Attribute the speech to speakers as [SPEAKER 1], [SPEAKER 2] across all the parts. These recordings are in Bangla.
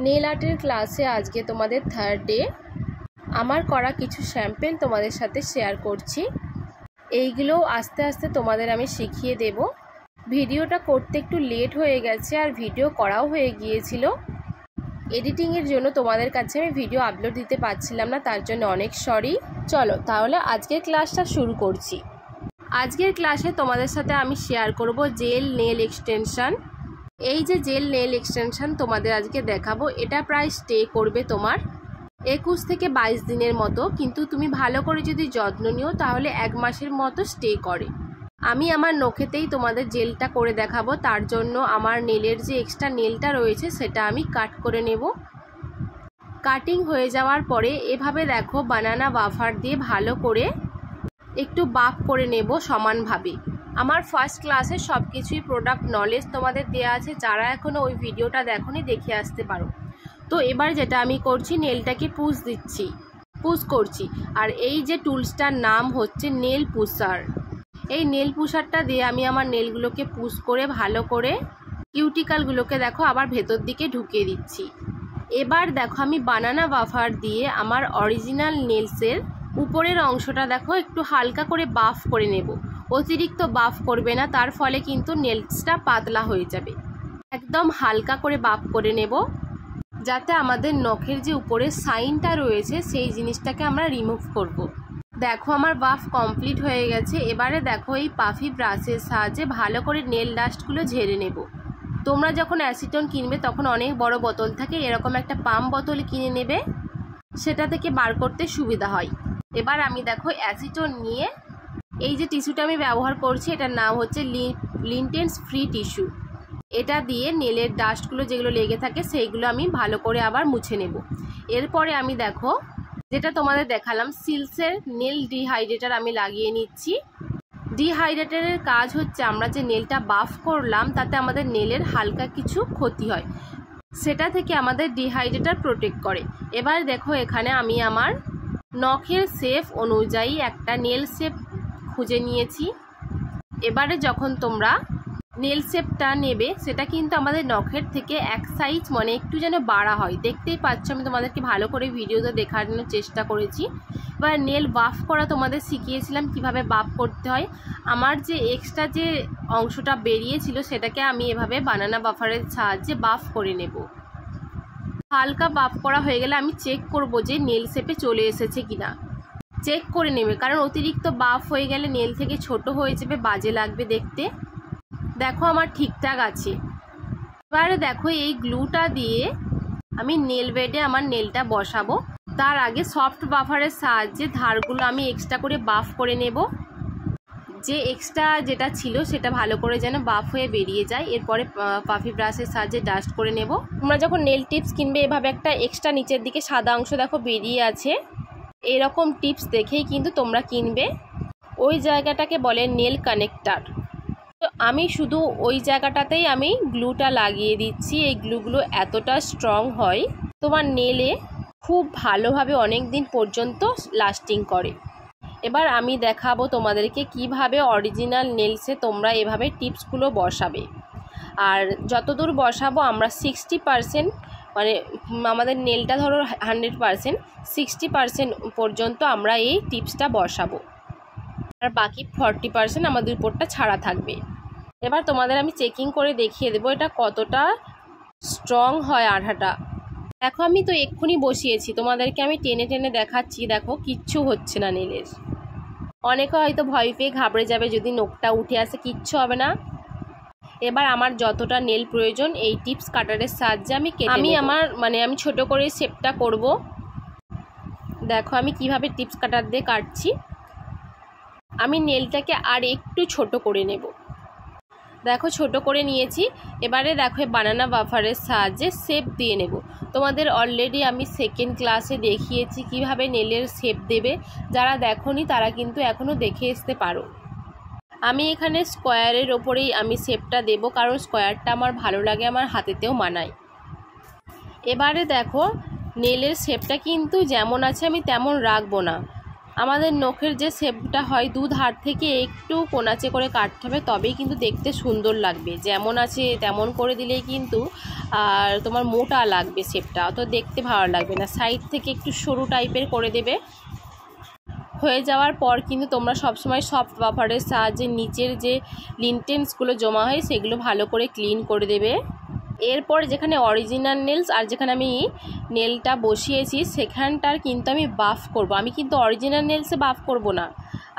[SPEAKER 1] নেল আর্টের ক্লাসে আজকে তোমাদের থার্ড ডে। আমার করা কিছু স্যাম্পল তোমাদের সাথে শেয়ার করছি। এইগুলো আস্তে আস্তে তোমাদের আমি শিখিয়ে দেব। ভিডিওটা করতে একটু লেট হয়ে গেছে আর ভিডিও করাও হয়ে গিয়েছিল। এডিটিংয়ের জন্য তোমাদের কাছে আমি ভিডিও আপলোড দিতে পারছিলাম না, তার জন্য অনেক সরি। চলো তাহলে আজকের ক্লাসটা শুরু করছি। আজকের ক্লাসে তোমাদের সাথে আমি শেয়ার করব জেল নেল এক্সটেনশন। এই যে জেল নেল এক্সটেনশন তোমাদের আজকে দেখাবো, এটা প্রায় স্টে করবে তোমার 21 থেকে 22 দিনের মতো, কিন্তু তুমি ভালো করে যদি যত্ন নিও তাহলে 1 মাসের মতো স্টে করে। আমি আমার নখেতেই তোমাদের জেলটা করে দেখাবো, তার জন্য আমার নেলের যে এক্সট্রা নেলটা রয়েছে সেটা আমি কাট করে নেব। কাটিং হয়ে যাওয়ার পরে এভাবে দেখো বানানা ওয়াফার দিয়ে ভালো করে একটু বাফ করে নেব সমানভাবে। আমার ফার্স্ট ক্লাসে সব কিছুই প্রোডাক্ট নলেজ তোমাদের দেওয়া আছে, যারা এখনও ওই ভিডিওটা দেখোনি দেখে আসতে পারো। তো এবার যেটা আমি করছি, নেলটাকে পুশ করছি। আর এই যে টুলসটার নাম হচ্ছে নেল পুশার। এই নেল পুশারটা দিয়ে আমি আমার নেলগুলোকে পুশ করে ভালো করে কিউটিক্যালগুলোকে দেখো আবার ভেতর দিকে ঢুকিয়ে দিচ্ছি। এবার দেখো আমি বানানা ওয়াফার দিয়ে আমার অরিজিনাল নেলসের উপরের অংশটা দেখো একটু হালকা করে বাফ করে নেব। অতিরিক্ত বাফ করবে না, তার ফলে কিন্তু নেলসটা পাতলা হয়ে যাবে। একদম হালকা করে বাফ করে নেব, যাতে আমাদের নখের যে উপরে সাইনটা রয়েছে সেই জিনিসটাকে আমরা রিমুভ করব। দেখো আমার বাফ কমপ্লিট হয়ে গেছে। এবারে দেখো এই পাফি ব্রাশের সাহায্যে ভালো করে নেল ডাস্টগুলো ঝেড়ে নেব। তোমরা যখন অ্যাসিটন কিনবে তখন অনেক বড় বোতল থাকে, এরকম একটা পাম্প বোতল কিনে নেবে, সেটা থেকে বার করতে সুবিধা হয়। এবার আমি দেখো অ্যাসিটন নিয়ে এই যে টিস্যুটা আমি ব্যবহার করছি, এটার নাম হচ্ছে লিনটেন্স ফ্রি টিস্যু। এটা দিয়ে নেলের ডাস্টগুলো যেগুলো লেগে থাকে সেইগুলো আমি ভালো করে আবার মুছে নেব। এরপরে আমি দেখো যেটা তোমাদের দেখালাম সিলসের নেল ডিহাইড্রেটার আমি লাগিয়ে নিচ্ছি। ডিহাইড্রেটারের কাজ হচ্ছে আমরা যে নেলটা বাফ করলাম তাতে আমাদের নেলের হালকা কিছু ক্ষতি হয়, সেটা থেকে আমাদের ডিহাইড্রেটার প্রোটেক্ট করে। এবার দেখো এখানে আমি আমার নখের শেপ অনুযায়ী একটা নেল শেপ খুঁজে নিয়েছি। এবারে যখন তোমরা নেল শেপটা নেবে সেটা কিন্তু আমাদের নখের থেকে এক সাইজ মানে একটু যেন বাড়া হয়। দেখতেই পাচ্ছ আমি তোমাদেরকে ভালো করে ভিডিওতে দেখানোর চেষ্টা করেছি। এবার নেল বাফ করা তোমাদের শিখিয়েছিলাম কিভাবে বাফ করতে হয়। আমার যে এক্সট্রা যে অংশটা বেরিয়েছিল সেটাকে আমি এভাবে বানানা বাফারের সাহায্যে বাফ করে নেব। হালকা বাফ করা হয়ে গেলে আমি চেক করব যে নেল শেপে চলে এসেছে কিনা। চেক করে নেবে, কারণ অতিরিক্ত বাফ হয়ে গেলে নেল থেকে ছোট হয়ে যাবে, বাজে লাগবে দেখতে। দেখো আমার ঠিকঠাক আছে। এবারে দেখো এই গ্লুটা দিয়ে আমি নেল বেডে আমার নেলটা বসাবো। তার আগে সফট বাফারের সাহায্যে ধারগুলো আমি এক্সট্রা করে বাফ করে নেব, যে এক্সট্রা যেটা ছিল সেটা ভালো করে যেন বাফ হয়ে বেরিয়ে যায়। এরপরে পাফি ব্রাশের সাহায্যে ডাস্ট করে নেব। তোমরা যখন নেল টিপস কিনবে এভাবে একটা এক্সট্রা নিচের দিকে সাদা অংশ দেখো বেরিয়ে আছে, এরকম টিপস দেখেই কিন্তু তোমরা কিনবে। ওই জায়গাটাকে বলে নেল কানেক্টার। তো আমি শুধু ওই জায়গাটাতেই আমি গ্লুটা লাগিয়ে দিচ্ছি। এই গ্লুগুলো এতটা স্ট্রং হয় তোমার নেলে খুব ভালোভাবে অনেক দিন পর্যন্ত লাস্টিং করে। এবার আমি দেখাবো তোমাদেরকে কিভাবে অরিজিনাল নেলসে তোমরা এভাবে টিপসগুলো বসাবে। আর যতদূর বসাবো আমরা 60% মানে আমাদের নেলটা ধরো 100%, 60% পর্যন্ত আমরা এই টিপসটা বসাবো, আর বাকি 40% আমাদের উপরটা ছাড়া থাকবে। এবার তোমাদের আমি চেকিং করে দেখিয়ে দেবো এটা কতটা স্ট্রং হয় আঠাটা। দেখো আমি তো এক্ষুনি বসিয়েছি, তোমাদেরকে আমি টেনে টেনে দেখাচ্ছি। দেখো কিচ্ছু হচ্ছে না নেলের। অনেকে হয়তো ভয় পেয়ে ঘাবড়ে যাবে যদি নখটা উঠে আসে, কিচ্ছু হবে না। এবার আমার যতটা নেল প্রয়োজন এই টিপস কাটারের সাহায্যে আমি আমি ছোট করে শেপটা করব। দেখো আমি কিভাবে টিপস কাটার দিয়ে কাটছি। আমি নেলটাকে আর একটু ছোট করে নেব। দেখো ছোট করে নিয়েছি। এবারে দেখো বানানা বাফারের সাহায্যে শেপ দিয়ে নেব। তোমাদের অলরেডি আমি সেকেন্ড ক্লাসে দেখিয়েছি কিভাবে নেলের শেপ দেবে। যারা দেখোনি তারা কিন্তু এখনও দেখে আসতে পারো। আমি এখানে স্কোয়ারের ওপরেই আমি শেপটা দেব, কারণ স্কোয়ারটা আমার ভালো লাগে, আমার হাতেতেও মানায়। এবারে দেখো নেলের শেপটা কিন্তু যেমন আছে আমি তেমন রাখবো না, আমাদের নখের যে শেপটা হয় দু ধার থেকে একটু কোনাচে করে কাটতে হবে, তবেই কিন্তু দেখতে সুন্দর লাগবে। যেমন আছে তেমন করে দিলেই কিন্তু আর তোমার মোটা লাগবে শেপটা, তো দেখতে ভালো লাগবে না। সাইড থেকে একটু সরু টাইপের করে দেবে। হয়ে যাওয়ার পর কিন্তু তোমরা সবসময় সফট বাফারের সাহায্যে নিচের যে লিনটেন্সগুলো জমা হয় সেগুলো ভালো করে ক্লিন করে দেবে। এরপর যেখানে অরিজিনাল নেলস আর যেখানে আমি নেলটা বসিয়েছি সেখানটার কিন্তু আমি বাফ করব। আমি কিন্তু অরিজিনাল নেলসে বাফ করব না,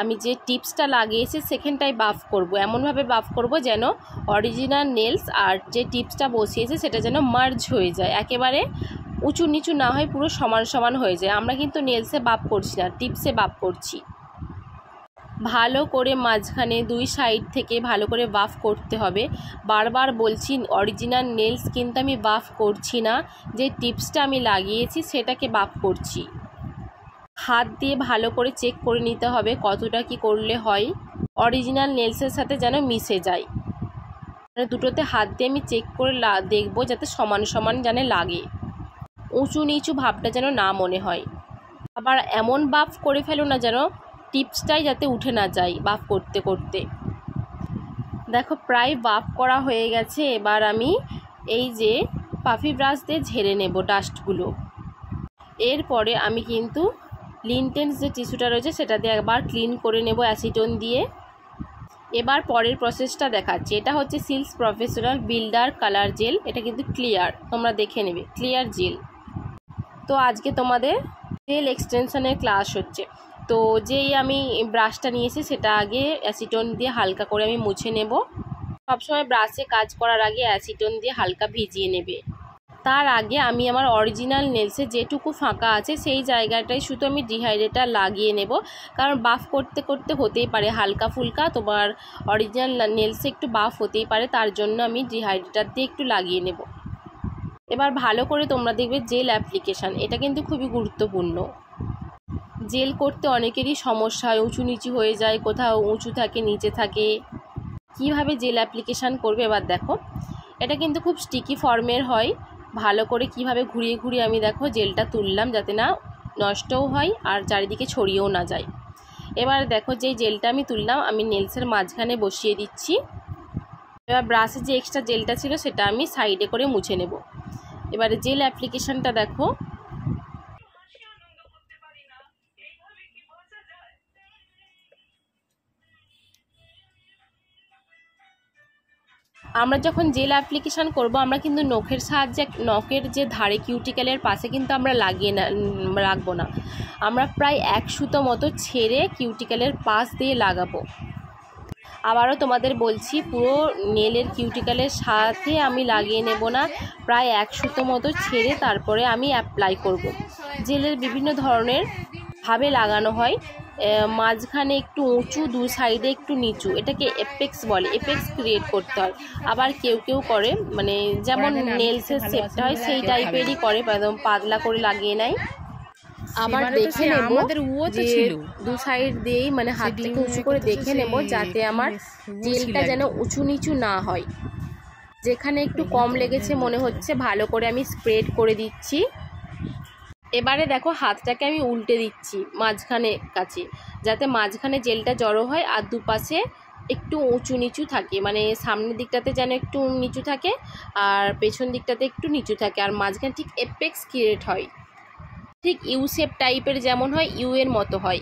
[SPEAKER 1] আমি যে টিপসটা লাগিয়েছি সেখানটায় বাফ করব। এমনভাবে বাফ করব যেন অরিজিনাল নেলস আর যে টিপসটা বসিয়েছে সেটা যেন মার্জ হয়ে যায়, একেবারে উঁচু নিচু না হয়, পুরো সমান সমান হয়ে যায়। আমরা কিন্তু নেলসে বাফ করছি না, টিপসে বাফ করছি। ভালো করে মাঝখানে দুই সাইড থেকে ভালো করে বাফ করতে হবে। বারবার বলছি অরিজিনাল নেলস কিন্তু আমি বাফ করছি না, যে টিপসটা আমি লাগিয়েছি সেটাকে বাফ করছি। হাত দিয়ে ভালো করে চেক করে নিতে হবে কতটা কি করলে হয়, অরিজিনাল নেলসের সাথে যেন মিশে যায়। মানে দুটোতে হাত দিয়ে আমি চেক করে দেখবো যাতে সমান সমান যেন লাগে, উঁচু নিচু ভাবটা যেন না মনে হয়। আবার এমন বাফ করে ফেলো না যেন টিপসটাই যাতে উঠে না যায় বাফ করতে করতে। দেখো প্রায় বাফ করা হয়ে গেছে। এবার আমি এই যে পাফি ব্রাশ দিয়ে ঝেড়ে নেব ডাস্টগুলো। এরপরে আমি কিন্তু লিনটেন্স যে টিস্যুটা রয়েছে সেটা দিয়ে একবার ক্লিন করে নেব অ্যাসিটন দিয়ে। এবার পরের প্রসেসটা দেখাচ্ছি। এটা হচ্ছে Silks professional builder colour gel, এটা কিন্তু ক্লিয়ার, তোমরা দেখে নেবে ক্লিয়ার জেল। তো আজকে তোমাদের জেল এক্সটেনশনের ক্লাস হচ্ছে। তো যেই আমি ব্রাশটা নিয়েছি সেটা আগে অ্যাসিটন দিয়ে হালকা করে আমি মুছে নেব। সবসময় ব্রাশে কাজ করার আগে অ্যাসিটন দিয়ে হালকা ভিজিয়ে নেবে। তার আগে আমি আমার অরিজিনাল নেলসে যেটুকু ফাঁকা আছে সেই জায়গাটায় শুধু আমি ডিহাইড্রেটার লাগিয়ে নেব, কারণ বাফ করতে করতে হতেই পারে হালকা ফুলকা তোমার অরিজিনাল নেলসে একটু বাফ হতেই পারে, তার জন্য আমি ডিহাইড্রেটার দিয়ে একটু লাগিয়ে নেব। এবার ভালো করে তোমরা দেখবে জেল অ্যাপ্লিকেশান, এটা কিন্তু খুবই গুরুত্বপূর্ণ। জেল করতে অনেকেরই সমস্যা হয়, উঁচু নিচু হয়ে যায়, কোথাও উঁচু থাকে নিচে থাকে, কিভাবে জেল অ্যাপ্লিকেশান করবে এবার দেখো। এটা কিন্তু খুব স্টিকি ফর্মের হয়। ভালো করে কিভাবে ঘুরিয়ে ঘুরিয়ে আমি দেখো জেলটা তুললাম যাতে না নষ্টও হয় আর চারিদিকে ছড়িয়েও না যায়। এবার দেখো যে জেলটা আমি তুললাম আমি নেলসের মাঝখানে বসিয়ে দিচ্ছি। এবার ব্রাশে যে এক্সট্রা জেলটা ছিল সেটা আমি সাইডে করে মুছে নেব। এবারে জেল অ্যাপ্লিকেশানটা দেখো। আমরা যখন জেল অ্যাপ্লিকেশান করব আমরা কিন্তু নখের সাহায্যে নখের যে ধারে কিউটিক্যালের পাশে কিন্তু আমরা রাখবো না, আমরা প্রায় 1 সুতো মতো ছেড়ে কিউটিক্যালের পাশ দিয়ে লাগাবো। আবারও তোমাদের বলছি পুরো নেলের কিউটিক্যালের সাথে আমি লাগিয়ে নেব না, প্রায় 1 সুতো মতো ছেড়ে তারপরে আমি অ্যাপ্লাই করব। জেলের বিভিন্ন ধরনের ভাবে লাগানো হয়, মাঝখানে একটু উঁচু, দু সাইডে একটু নিচু, এটাকে এপেক্স বলে, এপেক্স ক্রিয়েট করতে হয়। আবার কেউ কেউ করে মানে যেমন নেলসের শেপটা হয় সেই টাইপেরই করে, একদম পাতলা করে লাগিয়ে নেয়। আবার দেখে নেব যে দু সাইড দিয়েই মানে হাত থেকে উঁচু করে দেখে নেব যাতে আমার জেলটা যেন উঁচু নিচু না হয়। যেখানে একটু কম লেগেছে মনে হচ্ছে ভালো করে আমি স্প্রেড করে দিচ্ছি। এবারে দেখো হাতটাকে আমি উল্টে দিচ্ছি মাঝখানে কাছে, যাতে মাঝখানে জেলটা জড়ো হয় আর দুপাশে একটু উঁচু নিচু থাকে, মানে সামনের দিকটাতে যেন একটু নিচু থাকে আর পেছন দিকটাতে একটু নিচু থাকে, আর মাঝখানে ঠিক এপেক্স ক্রিয়েট হয়, ঠিক ইউ শেপ টাইপের যেমন হয় ইউ এর মতো হয়।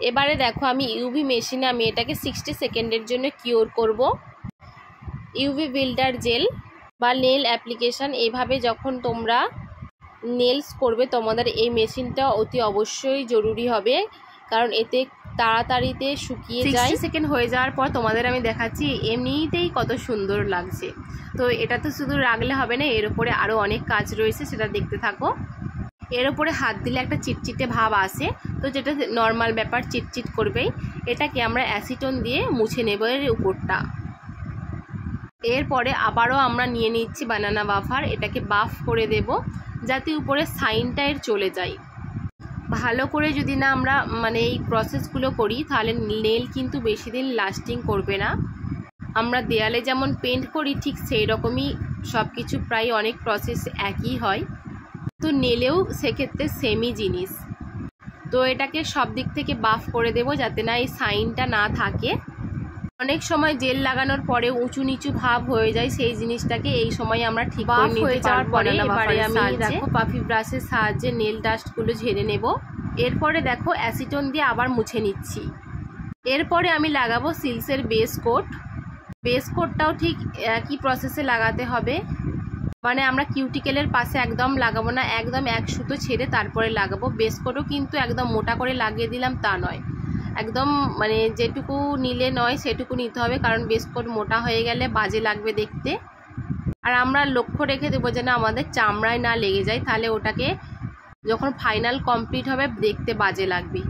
[SPEAKER 1] এবারে দেখো আমি ইউভি মেশিনে আমি এটাকে 60 সেকেন্ডের জন্য কিওর করব। ইউভি বিল্ডার জেল বা নেল অ্যাপ্লিকেশান, এইভাবে যখন তোমরা নেলস করবে তোমাদের এই মেশিনটা অতি অবশ্যই জরুরি হবে, কারণ এতে তাড়াতাড়িতে শুকিয়ে যায়। 60 সেকেন্ড হয়ে যাওয়ার পর তোমাদের আমি দেখাচ্ছি এমনিতেই কত সুন্দর লাগছে। তো এটা তো শুধু রাখলে হবে না, এর উপরে আরও অনেক কাজ রয়েছে, সেটা দেখতে থাকো। এর উপরে হাত দিলে একটা চিটচিটে ভাব আসে, তো যেটা নর্মাল ব্যাপার, চিটচিট করবেই। এটাকে আমরা অ্যাসিটন দিয়ে মুছে নেব এর উপরটা। এরপরে আবারও আমরা নিয়ে নিচ্ছি বানানা বাফার, এটাকে বাফ করে দেব যাতে উপরে সাইনটা এর চলে যায়। ভালো করে যদি না আমরা মানে এই প্রসেসগুলো করি তাহলে নেল কিন্তু বেশি দিন লাস্টিং করবে না। আমরা দেয়ালে যেমন পেন্ট করি ঠিক সেই রকমই সব কিছু, প্রায় অনেক প্রসেস একই হয়, তো নেলেও সেক্ষেত্রে সেমই জিনিস। তো এটাকে সব দিক থেকে বাফ করে দেব যাতে না এই সাইনটা না থাকে। অনেক সময় জেল লাগানোর পরে উঁচু নিচু ভাব হয়ে যায়, সেই জিনিসটাকে এই সময় আমরা ঠিক করে নিতে পারবো। এবারে আমি দেখো পাফি ব্রাশের সাহায্যে নেল ডাস্টগুলো ঝেড়ে নেব। এরপরে দেখো অ্যাসিটন দিয়ে আবার মুছে নিচ্ছি। এরপরে আমি লাগাবো সিল্কসের বেস কোট। বেস কোটটাও ঠিক একই প্রসেসে লাগাতে হবে, মানে আমরা কিউটিকেলের পাশে একদম লাগাবো না, একদম এক সুতো ছেড়ে তারপরে লাগাবো। বেস কোটও কিন্তু একদম মোটা করে লাগিয়ে দিলাম তা নয়, একদম মানে যেটুকু নিলে নয় সেটুকু নিতে হবে, কারণ বেস কোট মোটা হয়ে গেলে বাজে লাগবে দেখতে। আর আমরা লক্ষ্য রেখে দেবো যেন আমাদের চামড়ায় না লেগে যায়, তাহলে ওটাকে যখন ফাইনাল কমপ্লিট হবে দেখতে বাজে লাগবে।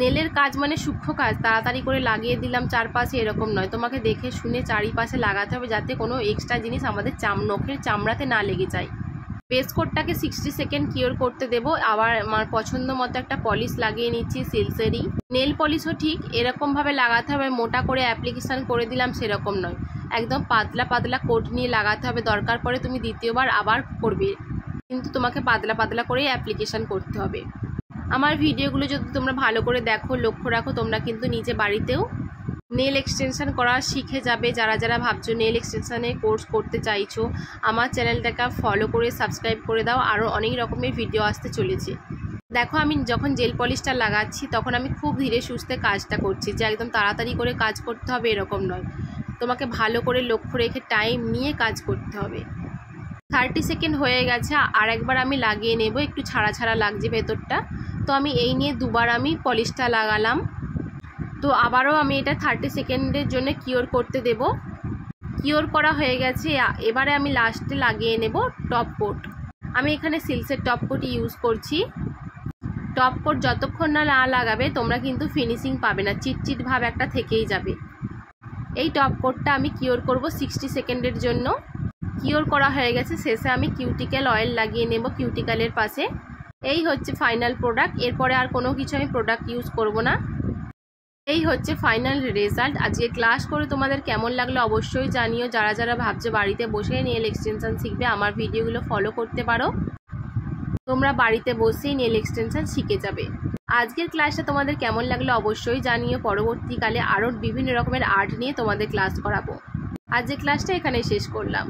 [SPEAKER 1] নেলের কাজ মানে সূক্ষ্ম কাজ, তাড়াতাড়ি করে লাগিয়ে দিলাম চারপাশে এরকম নয়, তোমাকে দেখে শুনে চারিপাশে লাগাতে হবে যাতে কোনো এক্সট্রা জিনিস আমাদের নখের চামড়াতে না লেগে যায়। বেস কোটটাকে 60 সেকেন্ড কিওর করতে দেব। আবার আমার পছন্দ মতো একটা পলিশ লাগিয়ে নিচ্ছি সিল্কসেরই। নেল পলিশও ঠিক এরকমভাবে লাগাতে হবে, মোটা করে অ্যাপ্লিকেশান করে দিলাম সেরকম নয়, একদম পাতলা পাতলা কোট নিয়ে লাগাতে হবে। দরকার পড়ে তুমি দ্বিতীয়বার আবার করবে, কিন্তু তোমাকে পাতলা পাতলা করেই অ্যাপ্লিকেশান করতে হবে। আমার ভিডিওগুলো যদি তোমরা ভালো করে দেখো, লক্ষ্য রাখো, তোমরা কিন্তু নিজে বাড়িতেও নেল এক্সটেনশন করা শিখে যাবে। যারা যারা ভাবছো নেল এক্সটেনশনের কোর্স করতে চাইছো, আমার চ্যানেলটাকে ফলো করে সাবস্ক্রাইব করে দাও, আরও অনেক রকমের ভিডিও আসতে চলেছে। দেখো আমি যখন জেল পলিশটা লাগাচ্ছি তখন আমি খুব ধীরে সুস্থে কাজটা করছি, যে একদম তাড়াতাড়ি করে কাজ করতে হবে এরকম নয়, তোমাকে ভালো করে লক্ষ্য রেখে টাইম নিয়ে কাজ করতে হবে। 30 সেকেন্ড হয়ে গেছে, আর একবার আমি লাগিয়ে নেব, একটু ছাড়া ছাড়া লাগছে ভেতরটা। তো আমি এই নিয়ে দুবার আমি পলিশটা লাগালাম। তো আবারও আমি এটা 30 সেকেন্ডের জন্য কিওর করতে দেব। কিওর করা হয়ে গেছে, এবারে আমি লাস্টে লাগিয়ে নেব টপ কোট। আমি এখানে সিল্কসের টপ কোট ইউজ করছি। টপ কোট যতক্ষণ না লাগাবে তোমরা কিন্তু ফিনিশিং পাবে না, চিটচিট ভাব একটা থেকেই যাবে। এই টপ কোটটা আমি কিওর করব 60 সেকেন্ডের জন্য। কিওর করা হয়ে গেছে, শেষে আমি কিউটিক্যাল অয়েল লাগিয়ে নেব কিউটিক্যালের পাশে। এই হচ্ছে ফাইনাল প্রোডাক্ট, এরপরে আর কোনো কিছু আমি প্রোডাক্ট ইউজ করব না। এই হচ্ছে ফাইনাল রেজাল্ট। আজকে ক্লাস করে তোমাদের কেমন লাগলো অবশ্যই জানিও। যারা যারা ভাবছো বাড়িতে বসে নেল এক্সটেনশন শিখবে, আমার ভিডিওগুলো ফলো করতে পারো, তোমরা বাড়িতে বসেই নেল এক্সটেনশন শিখে যাবে। আজকের ক্লাসটা তোমাদের কেমন লাগলো অবশ্যই জানিও। পরবর্তীকালে আরও বিভিন্ন রকমের আর্ট নিয়ে তোমাদের ক্লাস করাবো। আজকের ক্লাসটা এখানেই শেষ করলাম।